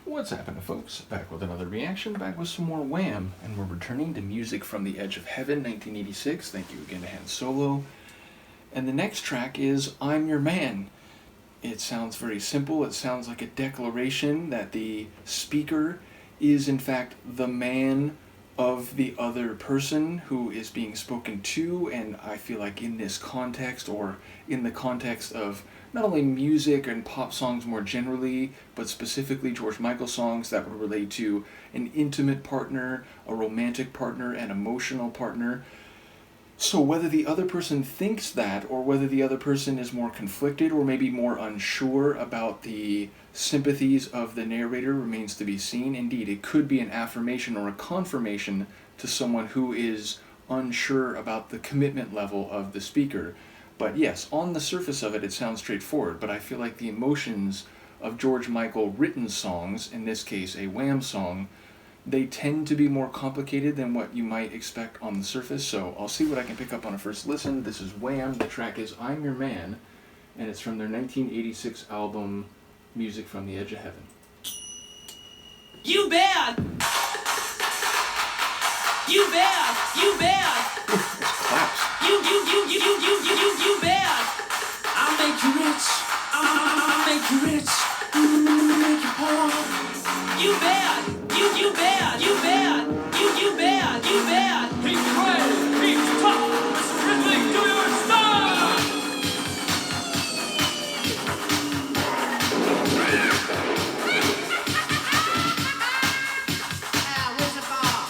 What's happening, folks? Back with another reaction, back with some more Wham, and we're returning to music from The Edge of Heaven, 1986. Thank you again to Han Solo. And the next track is I'm Your Man. It sounds very simple. It sounds like a declaration that the speaker is, in fact, the man of the other person who is being spoken to, and I feel like in this context, or in the context of not only music and pop songs more generally, but specifically George Michael songs that would relate to an intimate partner, a romantic partner, an emotional partner. So whether the other person thinks that, or whether the other person is more conflicted or maybe more unsure about the sympathies of the narrator remains to be seen. Indeed, it could be an affirmation or a confirmation to someone who is unsure about the commitment level of the speaker. But yes, on the surface of it, it sounds straightforward, but I feel like the emotions of George Michael written songs, in this case a Wham song, they tend to be more complicated than what you might expect on the surface, so I'll see what I can pick up on a first listen. This is Wham, the track is I'm Your Man, and it's from their 1986 album, Music from the Edge of Heaven. You bad! You bad! You bad! Claps. You bad! I'll make you rich. I'll make you rich. Make you poor. You bad! You bad! You bad! You bad! You bad! He's crazy! He's tough! Listen quickly to your style! Where's the ball?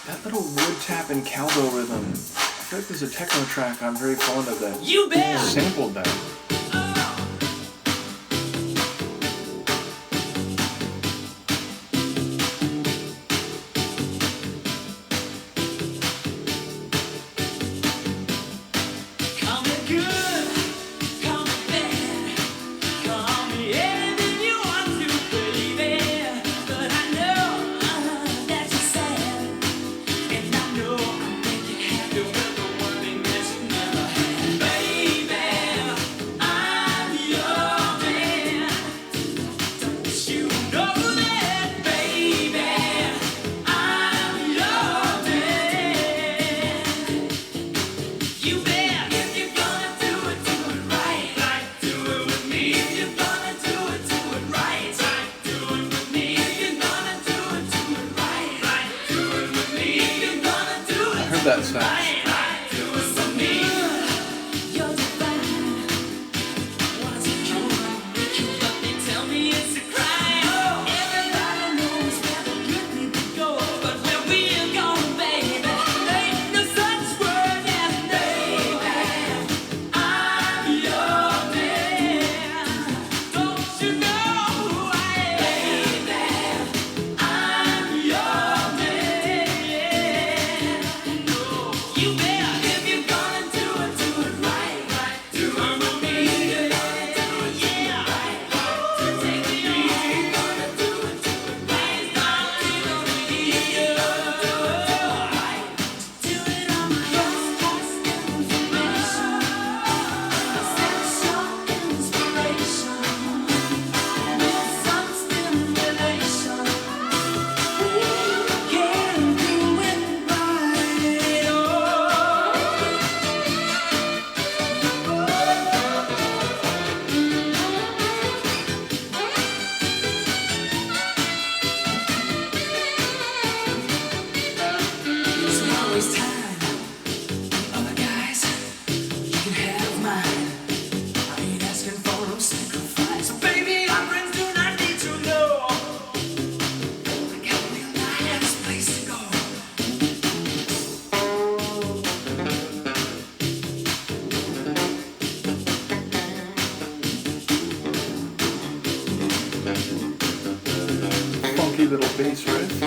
That little wood tap and cowbell rhythm. I feel like there's a techno track I'm very fond of that You bad! sampled that. Call me good, call me bad, call me anything you want to, baby. But I know that you're sad, and I know I'll make you happy with the one thing that you never had. Baby, I'm your man. Don't you know that, baby? I'm your man. You bet if you're gonna do it right. Like do it with me. If you're gonna do it right. Like do it with me. If you're gonna do it right. Like do it with me. If you're gonna do it I heard that sax. right. Like do it with me. You're divine. What's it you love me? Tell me it's a crime. Everybody knows where the good people go, but where we're going, baby, ain't no such word as baby. I'm your man. Don't you know who I am? Baby, I'm your man. No, you little bass riff.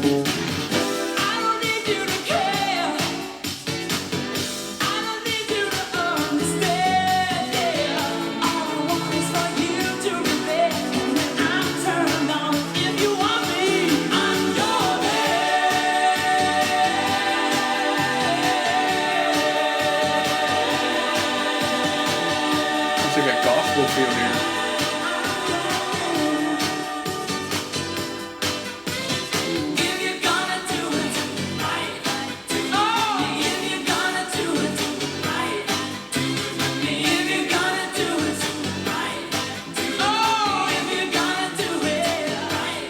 I don't need you to care. I don't need you to understand. Yeah. All I want is for you to be there. And when I'm turned on, if you want me, I'm your It's like a gospel feel here. If you're gonna do it right, oh, if you're gonna do it right, if you're gonna do it right, oh, if you're gonna do it right.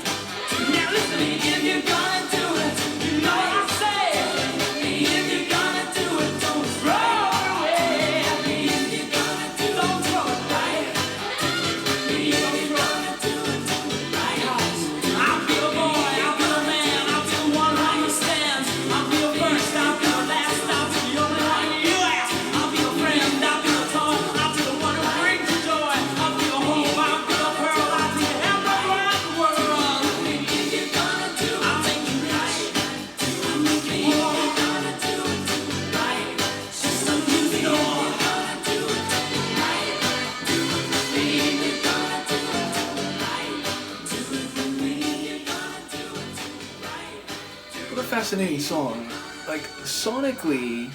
Now listen, if you're gonna do it, you know what I say. If you're gonna do it, don't throw it away. If you're gonna do it, don't throw it right. If you're gonna do it right, I'll be a boy, I'll be a man, I'll be the one who understands. I'll be your first, I'll be your last, I'll be the only one you ask. I'll be your friend, I'll be the tone, I'll be the one who brings you joy. I'll be your hope, I'll be your pearl, I'll be your hammer around the world. If you're gonna do it, I'll make you right. If you're gonna do it right, just so you know. If you're gonna do it right, do it with me. If you're gonna do it right, do it with me. If you're gonna do it right. What a fascinating song. Like, sonically,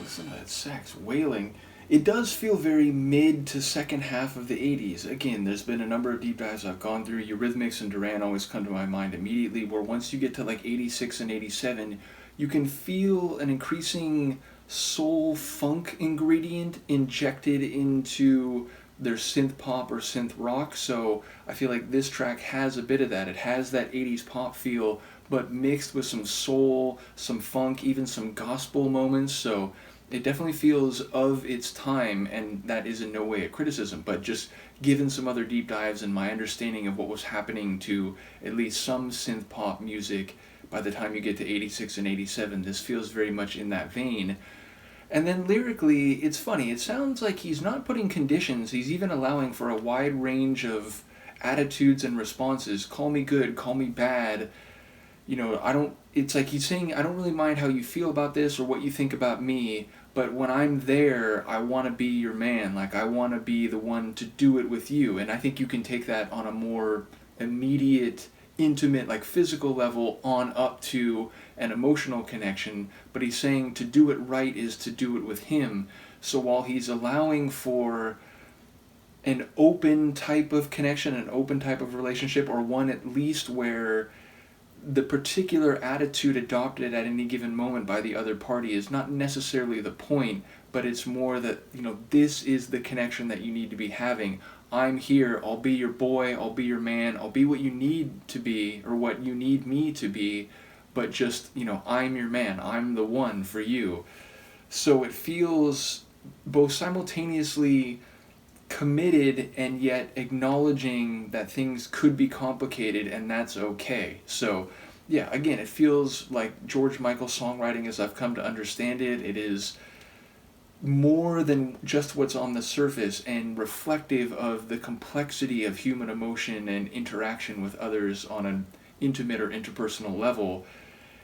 listen to that sax wailing. It does feel very mid to second half of the 80s. Again, there's been a number of deep dives I've gone through. Eurythmics and Duran always come to my mind immediately, where once you get to like 86 and 87, you can feel an increasing soul funk ingredient injected into their synth pop or synth rock. So I feel like this track has a bit of that. It has that 80s pop feel, but mixed with some soul, some funk, even some gospel moments. So it definitely feels of its time, and that is in no way a criticism, but just given some other deep dives and my understanding of what was happening to at least some synth pop music by the time you get to 86 and 87, this feels very much in that vein. And then lyrically, it's funny. It sounds like he's not putting conditions. He's even allowing for a wide range of attitudes and responses. Call me good, call me bad. You know, it's like he's saying, I don't really mind how you feel about this or what you think about me, but when I'm there, I want to be your man. Like, I want to be the one to do it with you. And I think you can take that on a more immediate, intimate, like physical level on up to an emotional connection. But he's saying to do it right is to do it with him. So while he's allowing for an open type of connection, an open type of relationship, or one at least where the particular attitude adopted at any given moment by the other party is not necessarily the point, but it's more that, you know, this is the connection that you need to be having. I'm here, I'll be your boy, I'll be your man, I'll be what you need to be, or what you need me to be, but just, you know, I'm your man, I'm the one for you. So it feels both simultaneously committed and yet acknowledging that things could be complicated and that's okay. So yeah, again, it feels like George Michael's songwriting as I've come to understand it. It is more than just what's on the surface and reflective of the complexity of human emotion and interaction with others on an intimate or interpersonal level.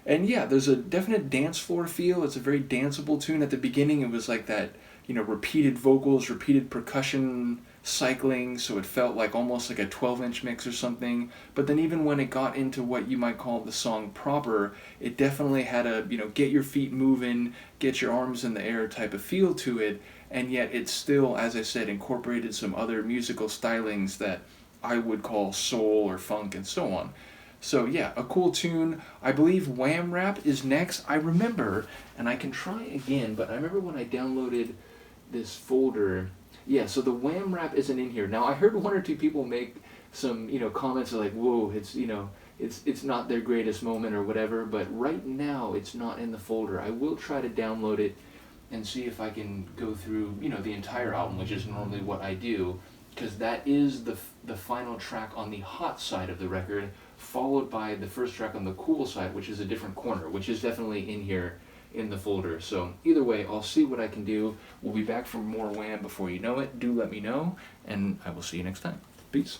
And yeah, there's a definite dance floor feel. It's a very danceable tune. At the beginning, it was like that, you know, repeated vocals, repeated percussion cycling, so it felt like almost like a 12-inch mix or something. But then even when it got into what you might call the song proper, it definitely had a, you know, get your feet moving, get your arms in the air type of feel to it, and yet it still, as I said, incorporated some other musical stylings that I would call soul or funk and so on. So yeah, a cool tune. I believe Wham Rap is next. I remember, and I can try again, but I remember when I downloaded this folder, yeah, so the Wham Rap isn't in here. Now I heard one or two people make some, you know, comments like, whoa, it's, you know, it's not their greatest moment or whatever, but right now it's not in the folder. I will try to download it and see if I can go through, you know, the entire album, which is normally what I do, because that is the final track on the hot side of the record, followed by the first track on the cool side, which is a different corner, which is definitely in here in the folder. So either way, I'll see what I can do. We'll be back for more Wham before you know it. Do let me know, and I will see you next time. Peace.